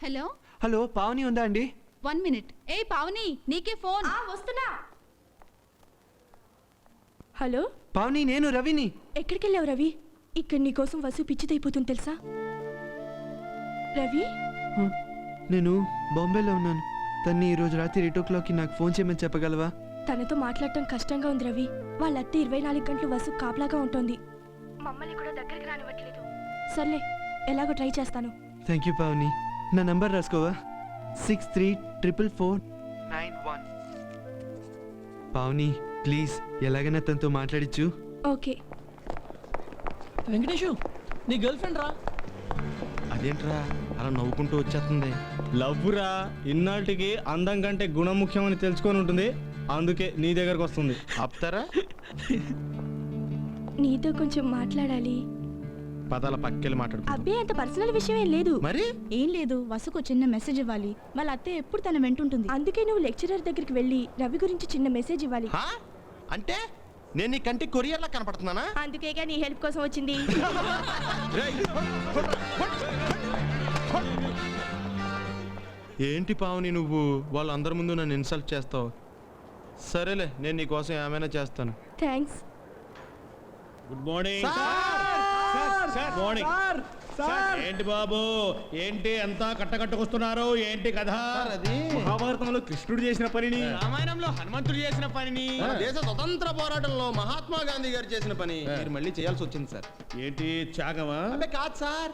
Hello hello Pavani ఉందా అండి? 1 minute. ఏ పావని నీకే ఫోన్. వస్తున్నా. హలో పావని, నేను రవిని. ఎక్కడికి వెళ్ళావు రవి? ఇక్కడ నీకోసం వసు పిచ్చిదైపోతుంది తెలుసా? రవి నేను బాంబేలో ఉన్నాను. తన్ని ఈరోజు రాత్రి 8 o'clockకి నాకు ఫోన్ చేయమని చెప్పగలవా? తనతో మాట్లాడటం కష్టంగా ఉంది రవి. వాళ్ళ అత్త 24 గంటలు వసు కాపలాగా ఉంటుంది. మమ్మల్ని కూడా దగ్గరికి రానివ్వట్లేదు. సర్లే, ఎలాగో ట్రై చేస్తాను. Thank you Pavani. నా నంబర్ రాసుకోవా? 634491. పావని ప్లీజ్, ఎలాగైనా తనతో మాట్లాడిచ్చు. ఓకే. వెంకటేషు, నీ గర్ల్ ఫ్రెండ్ రా. అదేంట్రా అలా నవ్వుకుంటూ వచ్చేస్తుంది? లవ్ రా, ఇన్నాళ్ళకి అందం కంటే గుణం ముఖ్యమని తెలుసుకొని ఉంటుంది, అందుకే నీ దగ్గరకు వస్తుంది. ఆపుతారా? నీతో కొంచెం మాట్లాడాలి. పదాల పక్కెళ్ళి మాట్లాడు. అబ్బే, అంత పర్సనల్ విషయం ఏం లేదు. మరి ఏం లేదు, వసుకు చిన్న మెసేజ్ ఇవ్వాలి. వాళ్ళ అత్తే ఎప్పుడు తన వెంటుంటుంది. అందుకే నువ్వు లెక్చరర్ దగ్గరికి వెళ్ళి రవి గురించి చిన్న మెసేజ్ ఇవ్వాలి. అంటే నేను నీ కంటి కొరియర్లా కనపడుతున్నానా? అందుకేగా నీ హెల్ప్ కోసం వచ్చింది. ఏంటి పావని నువ్వు వాళ్ళందరి ముందు నన్ను ఇన్సల్ట్ చేస్తావు? సరేలే, నేను నీ కోసం ఏమైనా చేస్తాను. థ్యాంక్స్. Good morning. మార్నింగ్. ఏంటి బాబు, ఏంటి అంతా కట్టకట్టుకొస్తున్నారు? ఏంటి కథ? అది మహాభారతంలో కృష్ణుడు చేసిన పనిని, రామాయణంలో హనుమంతుడు చేసిన పనిని, దేశ స్వతంత్ర పోరాటంలో మహాత్మా గాంధీ గారు చేసిన పని మీరు మళ్ళీ చేయాల్సి వచ్చింది సార్. ఏంటి త్యాగమా? కాదు సార్.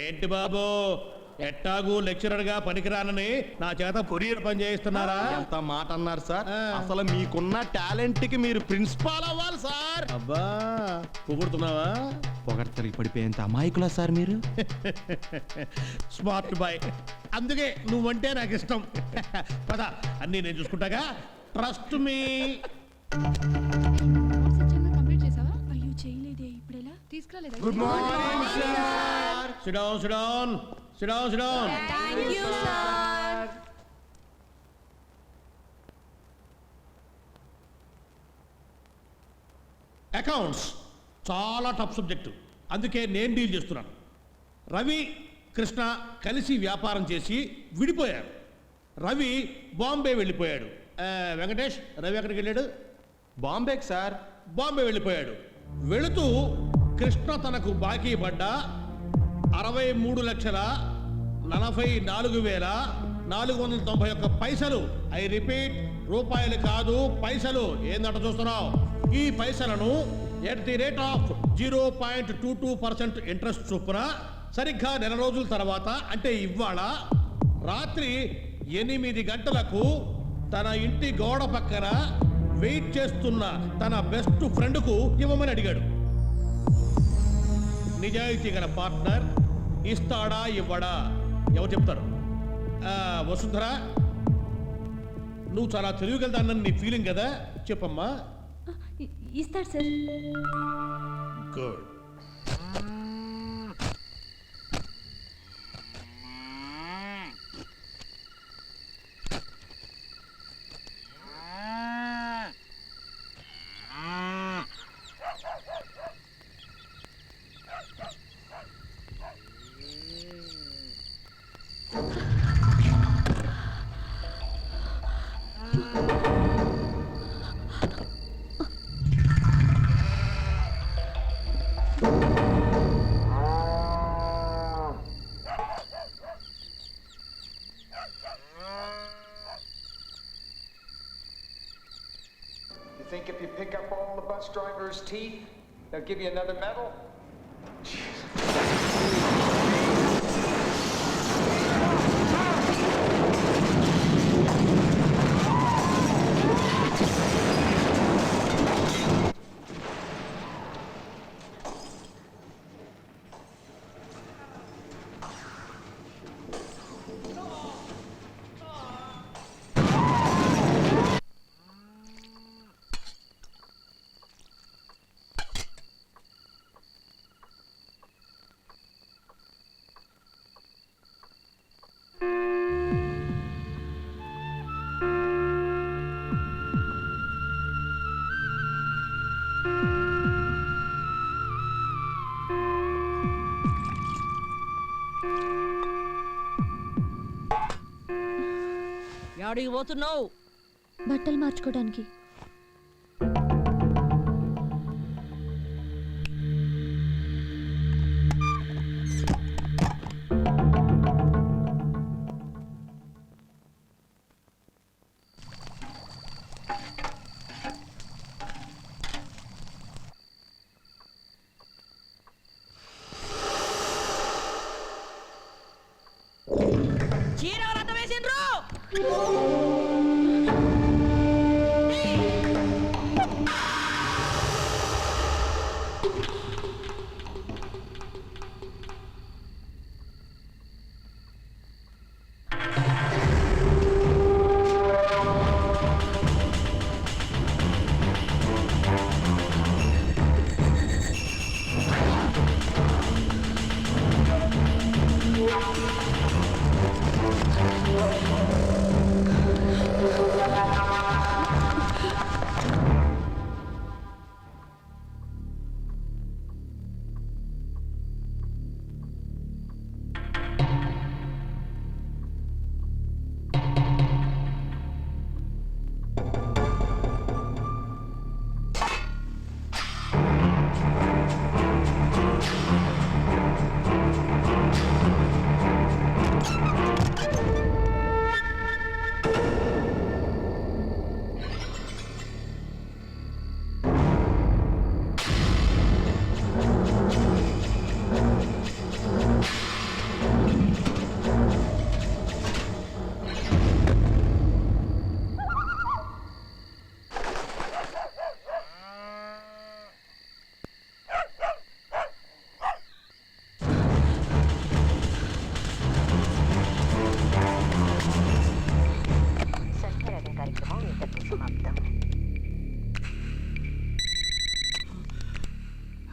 ఏంటి బాబు, ఎట్టాగు లెక్చరర్ గా పనికిరానని నా చేత కొరియర్ పని చేయిస్తున్నారా? ఎంత మాట అన్నారు సార్. అసలు మీకున్న టాలెంట్ కి మీరు ప్రిన్సిపాల్ అవ్వాలి సార్. అబ్బా, పొగుడుతున్నావా? పొగడ్తలకి పడిపోయేంత అమాయకులా సార్ మీరు. స్మార్ట్ బాయ్, అందుకే నువ్వంటే నాకు ఇష్టం. పద, అన్నీ నేను చూసుకుంటాగా. Trust me. కంప్లీట్ చేసావా? అయ్యో, చేయలేదే. ఇప్పుడెలా? తీసుకురాలేదా? Good morning sir. Sit down, sit down. Sit down, sit down. Thank you sir. Accounts చాలా టఫ్ సబ్జెక్టు, అందుకే నేను డీల్ చేస్తున్నాను. రవి కృష్ణ కలిసి వ్యాపారం చేసి విడిపోయారు. రవి బాంబే వెళ్ళిపోయాడు. వెంకటేష్, రవి ఎక్కడికి వెళ్ళాడు? బాంబేకి సార్. బాంబే వెళ్ళిపోయాడు. వెళుతూ కృష్ణ తనకు బాకీ పడ్డ 63,44,491 పైసలు, ఐ రిపీట్, రూపాయలు కాదు పైసలు, ఏందంట చూస్తున్నావు? ఈ పైసలను at the rate of 0.22% interest చొప్పున సరిగ్గా నెల రోజుల తర్వాత, అంటే ఇవాళ రాత్రి 8 గంటలకు తన ఇంటి గోడ పక్కన వెయిట్ చేస్తున్న తన బెస్ట్ ఫ్రెండ్కు ఇవ్వమని అడిగాడు. నిజాయితీ గల పార్ట్నర్ ఇస్తాడా ఇవ్వడా ఎవరు చెప్తారు? వసుంధర, నువ్వు చాలా తెలియగలదాన్నని నీ ఫీలింగ్ కదా, చెప్పమ్మా. ఇస్తాడు sir. Good. You think if you pick up all the bus drivers' teeth, they'll give you another medal? యాడికి పోతున్నావు? బట్టలు మార్చుకోవడానికి. చీర రథం వేసిండ్రు.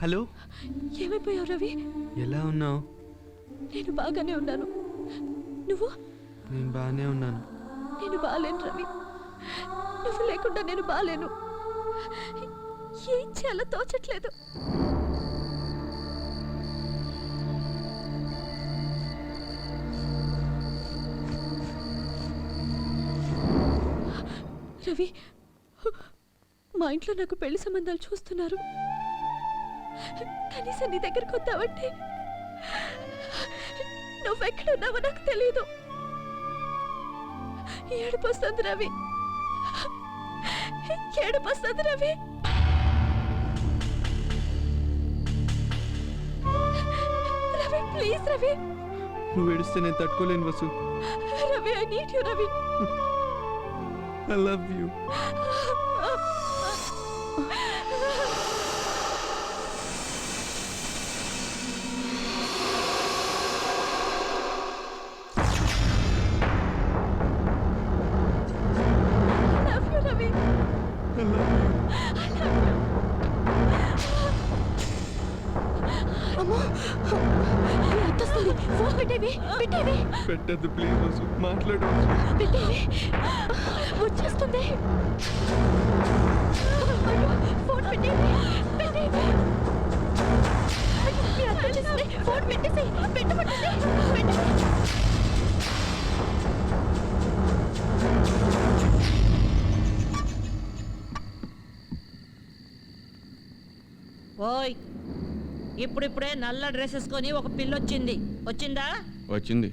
హలో, ఏమైపోయావు రవి? ఎలా ఉన్నావు? నేను బాగానే ఉన్నాను. నువ్వు? నేను బాగానే ఉన్నాను. నేను బాలేను రవి. నువ్వు లేకుండా నేను బాలేను. ఏం చేయాలో తోచట్లేదు. రవి, మా ఇంట్లో నాకు పెళ్లి సంబంధాలు చూస్తున్నారు. కనీసం నీ దగ్గరకు వద్దామంటే నువ్వెక్కడున్నావో నాకు తెలియదు. ఏడుపు వస్తుంది రవి, ఏడుపు వస్తుంది రవి. రవి ప్లీజ్ రవి. నువ్వు ఏడిస్తే నేను తట్టుకోలేను Vasu. Ravi I need you Ravi. I love you. పెట్టద్దు ప్లీజ్ వసు, మాట్లాడు. వచ్చేస్తుంది. ఫోన్ పెట్టేవి, పెట్టేవి. ఫోన్ పెట్టేసి పెట్టబట్టేసి పెట్టేసి. ఓయ్, ఇప్పుడిప్పుడే నల్ల డ్రెస్ వేసుకొని ఒక పిల్లొచ్చింది. వచ్చిందా? వచ్చింది.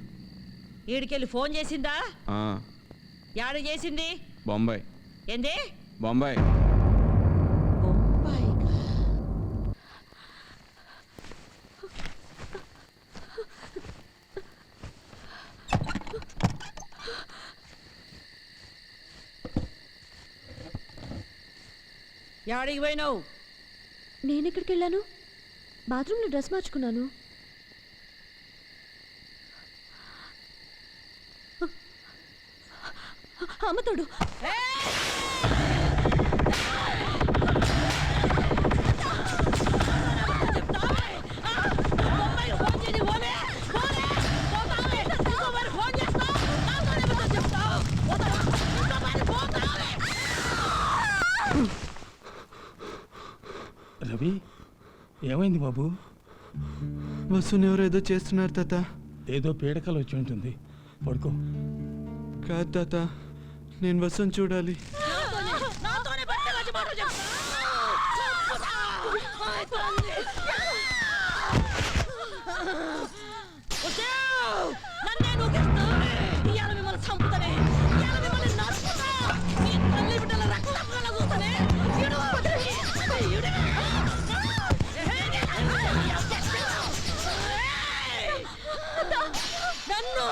ఈడికెళ్ళి ఫోన్ చేసిందా? యాడ చేసింది? బొంబాయి. ఏంది? బొంబాయి. బొంబాయి. యాడికి పోయినావు? నేను ఎక్కడికి వెళ్ళాను? బాత్రూంలో డ్రెస్ మార్చుకున్నాను. అమ్మతోడు. రవి, ఏమైంది బాబు? వసుని ఎవరు ఏదో చేస్తున్నారు తాత. ఏదో పీడకలు వచ్చి ఉంటుంది, పడుకో. కాదు తాత, నేను వసుని చూడాలి. నాతోనే బట్టగాచి మాటలు చెప్పు. చంపుతా. ఓయ్ తల్లి. వచ్చేయ్. నన్నే నూకేస్తా. ఇవాళ మిమ్మల్ని చంపుతానే. ఇవాళ మిమ్మల్ని నరుకుతా. మీ తల్లి బిడ్డల రక్తం చూస్తానే. ఇడు. ఇడు. నన్ను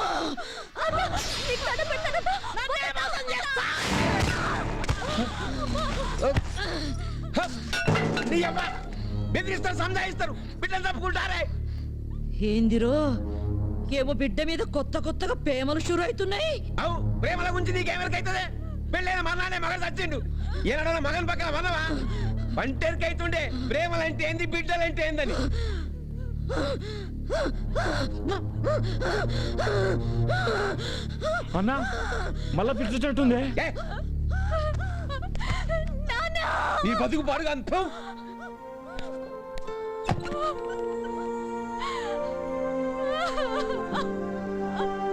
నన్నే మోసం చేస్తా. బెదిరిస్తారు, సంజాయిస్తారు, బిడ్డలు తప్పుకుంటారే. ఏందిరో ఏమో బిడ్డ మీద కొత్త కొత్తగా ప్రేమలు షురు అవుతున్నాయి. అవు ప్రేమల గురించి నీకెవరికైతుంది? పెళ్ళైన మన్నాడే మగడు చచ్చిండు. ఏనాడో మగన్ పక్కన మనవా వంటరికైతుండే ప్రేమలంటే ఏంది, బిడ్డలంటే ఏందని. అన్నా మళ్ళా పిలిచేటట్టుంది. ఏ, నీ బతుకు పాడుగా అంతం.